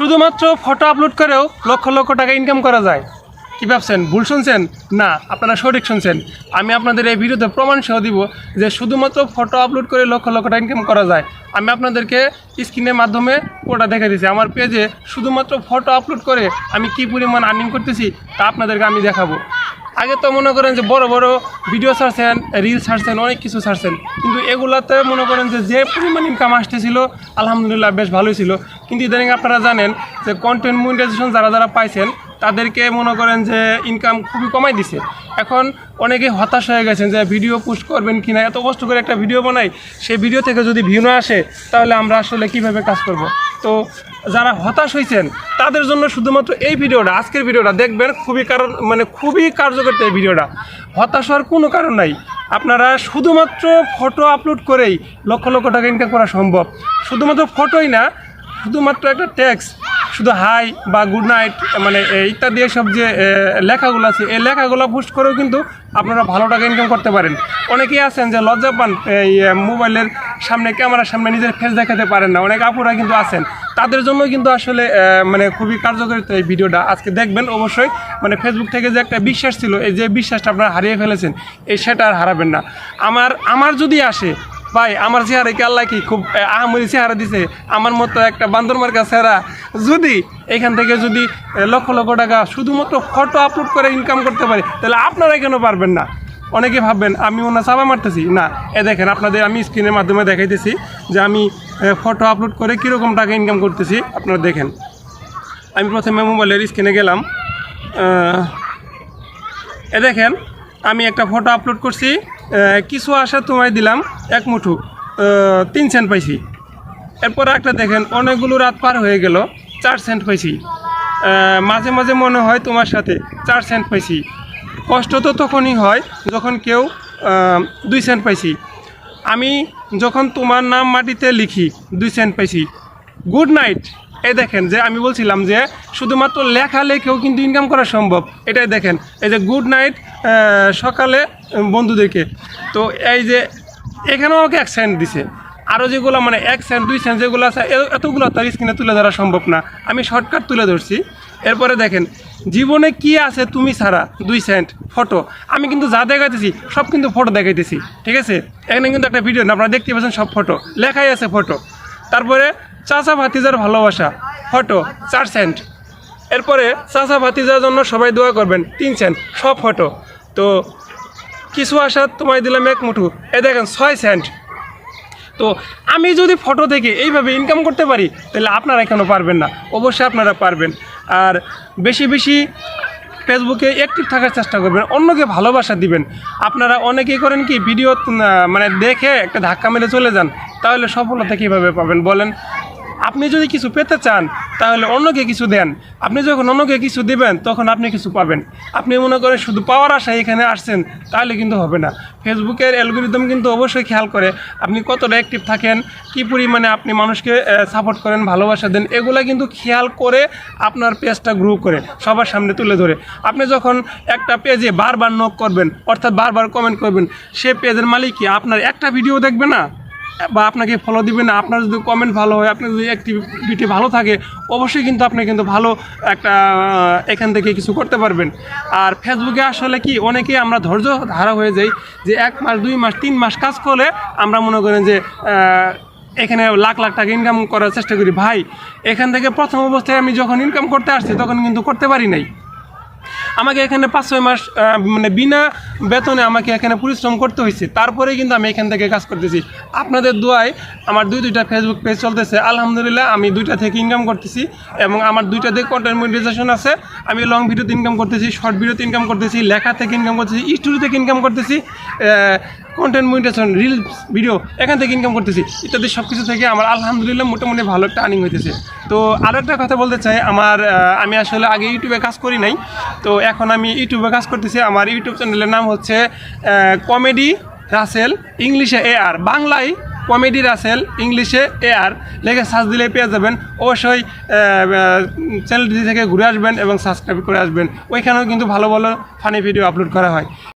শুধুমাত্র photo upload করেও লক্ষ লক্ষ টাকা ইনকাম করা যায়। কী ভাবছেন? ভুল শুনছেন? না, আপনারা সঠিক শুনছেন। আমি আপনাদের এই ভিডিওতে প্রমাণ সহ দিব যে শুধুমাত্র ফটো আপলোড করে লক্ষ লক্ষ টাকা ইনকাম করা যায়। আমি আপনাদেরকে স্ক্রিনের মাধ্যমে ওটা দেখে দিয়েছি। আমার পেজে শুধুমাত্র ফটো আপলোড করে আমি কী পরিমাণ আর্নিং করতেছি তা আপনাদেরকে আমি দেখাবো। আগে তো মনে করেন যে বড় বড় ভিডিও ছাড়ছেন, রিলস ছাড়ছেন, অনেক কিছু ছাড়ছেন, কিন্তু এগুলাতে মনে করেন যে পরিমাণ ইনকাম আসতেছিল আলহামদুলিল্লাহ বেশ ভালোই ছিল। কিন্তু ইদানিং আপনারা জানেন যে কন্টেন্ট মনিটাইজেশন যারা পাইছেন তাদেরকে মনে করেন যে ইনকাম খুবই কমাই দিছে। এখন অনেকে হতাশ হয়ে গেছেন যে ভিডিও পোস্ট করবেন কি না, এত কষ্ট করে একটা ভিডিও বানাই, সেই ভিডিও থেকে যদি ভিউ না আসে তাহলে আমরা আসলে কীভাবে কাজ করব। তো যারা হতাশ হয়েছেন তাদের জন্য শুধুমাত্র এই ভিডিওটা, আজকের ভিডিওটা দেখবেন, খুবই কার্যকর এই ভিডিওটা। হতাশ হওয়ার কোনো কারণ নাই। আপনারা শুধুমাত্র ফটো আপলোড করেই লক্ষ লক্ষ টাকা ইনকাম করা সম্ভব। শুধুমাত্র ফটোই না, শুধুমাত্র একটা টেক্সট, শুধু হাই বা গুড নাইট ইত্যাদি এসব যে লেখাগুলো আছে, এই লেখাগুলো পোস্ট করেও কিন্তু আপনারা ভালো টাকা ইনকাম করতে পারেন। অনেকেই আছেন যে লজ্জা পান, এই মোবাইলের সামনে, ক্যামেরার সামনে নিজের ফেস দেখাতে পারেন না, অনেক আপুরা কিন্তু আছেন। তাদের জন্য কিন্তু আসলে খুবই কার্যকরী এই ভিডিওটা আজকে দেখবেন অবশ্যই। ফেসবুক থেকে যে একটা বিশ্বাস ছিল, এই যে বিশ্বাসটা আপনারা হারিয়ে ফেলেছেন, সেটা আর হারাবেন না। আমার যদি আসে ভাই, আমার চেহারা কি আল্লাহ কি খুব আহামরি চেহারা দিছে? আমার মতো একটা বান্দর মার্কা চেহারা যদি এখান থেকে যদি লক্ষ লক্ষ টাকা শুধুমাত্র ফটো আপলোড করে ইনকাম করতে পারি, তাহলে আপনারা কেন পারবেন না? অনেকে ভাববেন আমি ওনা চাপা মারতেছি না। দেখেন, আপনাদের আমি স্ক্রিনের মাধ্যমে দেখাইতেছি যে আমি ফটো আপলোড করে কীরকম টাকা ইনকাম করতেছি। আপনারা দেখেন, আমি প্রথমে মোবাইলের স্ক্রিনে গেলাম। দেখেন, আমি একটা ফটো আপলোড করছি, কিছু আসা তোমায় দিলাম 1 মুঠো 3 সেন্ট পাইছি। এরপর একটা দেখেন, অনেকগুলো রাত পার হয়ে গেল, 4 সেন্ট পাইছি। মাঝে মাঝে মনে হয় তোমার সাথে 4 সেন্ট পাইছি। কষ্ট তো তখনই হয় যখন কেউ 2 সেন্ট পাইছি। আমি যখন তোমার নাম মাটিতে লিখি 2 সেন্ট পাইছি। গুড নাইট, দেখেন যে আমি বলছিলাম যে শুধুমাত্র লেখা লেখেও কিন্তু ইনকাম করা সম্ভব। এটাই দেখেন, এই যে গুড নাইট সকালে বন্ধুদেরকে। তো এই যে এখানেও আমাকে 1 সেন্ট দিছে। আরও যেগুলো 1 সেন্ট 2 সেন্ট যেগুলো আছে, এতগুলো তার স্ক্রিনে তুলে ধরা সম্ভব না, আমি শর্টকাট তুলে ধরছি। এরপরে দেখেন, জীবনে কি আছে তুমি ছাড়া 2 সেন্ট ফটো। আমি কিন্তু যা দেখাইতেছি সব কিন্তু ফটো দেখাইতেছি, ঠিক আছে? এখানে কিন্তু একটা ভিডিও না, আপনারা দেখতে পাচ্ছেন সব ফটো, লেখাই আছে ফটো। তারপরে চাচা ভাতিজার ভালোবাসা ফটো 4 সেন্ট। এরপরে চাচা ভাতিজার জন্য সবাই দোয়া করবেন 3 সেন্ট, সব ফটো। তো কিছু আসা তোমায় দিলাম 1 মুঠো, দেখেন 6 সেন্ট। তো আমি যদি ফটো থেকে এইভাবে ইনকাম করতে পারি, তাহলে আপনারা কেন পারবেন না? অবশ্যই আপনারা পারবেন। আর বেশি বেশি ফেসবুকে অ্যাক্টিভ থাকার চেষ্টা করবেন, অন্যকে ভালোবাসা দিবেন। আপনারা অনেকেই করেন কি, ভিডিও দেখে একটা ধাক্কা মেরে চলে যান, তাহলে সফলতা কীভাবে পাবেন বলেন? আপনি যদি কিছু পেতে চান তাহলে অন্যকে কিছু দেন। আপনি যখন অন্যকে কিছু দিবেন তখন আপনি কিছু পাবেন। আপনি মনে করেন শুধু পাওয়ার আশায় এখানে আসছেন, তাহলে কিন্তু হবে না। ফেসবুকের অ্যালগরিদম কিন্তু অবশ্যই খেয়াল করে আপনি কতটা অ্যাক্টিভ থাকেন, কী পরিমাণে আপনি মানুষকে সাপোর্ট করেন, ভালোবাসা দেন, এগুলা কিন্তু খেয়াল করে আপনার পেজটা গ্রো করে সবার সামনে তুলে ধরে। আপনি যখন একটা পেজে বারবার নক করবেন, অর্থাৎ বারবার কমেন্ট করবেন, সে পেজের মালিক কি আপনার একটা ভিডিও দেখবে না বা আপনাকে ফলো দিবে না? আপনার যদি কমেন্ট ভালো হয়, আপনার যদি অ্যাক্টিভিটি ভালো থাকে, অবশ্যই কিন্তু আপনি কিন্তু ভালো একটা এখান থেকে কিছু করতে পারবেন। আর ফেসবুকে আসলে কি, অনেকেই আমরা ধৈর্য ধারা হয়ে যাই যে 1 মাস 2 মাস 3 মাস কাজ করলে আমরা মনে করেন যে এখানে লাখ লাখ টাকা ইনকাম করার চেষ্টা করি। ভাই, এখান থেকে প্রথম অবস্থায় আমি যখন ইনকাম করতে আসছি তখন কিন্তু করতে পারি নাই। আমাকে এখানে 5-6 মাস বিনা বেতনে আমাকে এখানে পরিশ্রম করতে হয়েছে, তারপরেই কিন্তু আমি এখান থেকে কাজ করতেছি। আপনাদের দোয়ায় আমার দুইটা ফেসবুক পেজ চলতেছে, আলহামদুলিল্লাহ। আমি 2টা থেকে ইনকাম করতেছি এবং আমার 2টা থেকে কন্টেন্ট মনিটাইজেশন আছে। আমি লং ভিডিওতে ইনকাম করতেছি, শর্ট ভিডিওতে ইনকাম করতেছি, লেখা থেকে ইনকাম করতেছি, স্টোরি থেকে ইনকাম করতেছি, কন্টেন্ট মনিটাইজেশন, রিলস ভিডিও এখান থেকে ইনকাম করতেছি, ইত্যাদি সব কিছু থেকে আমার আলহামদুলিল্লাহ মোটামুটি ভালো একটা আর্নিং হইতেছে। তো আরও একটা কথা বলতে চাই, আমি আসলে আগে ইউটিউবে কাজ করি নাই, তো এখন আমি ইউটিউবে কাজ করতেছি। আমার ইউটিউব চ্যানেলের নাম হচ্ছে কমেডি রাসেল, ইংলিশে AR, বাংলায় কমেডি রাসেল, ইংলিশে AR লেখে সার্চ দিলে পেয়ে যাবেন। অবশ্যই চ্যানেলটি থেকে ঘুরে আসবেন এবং সাবস্ক্রাইব করে আসবেন। ওইখানেও কিন্তু ভালো ভালো ফানি ভিডিও আপলোড করা হয়।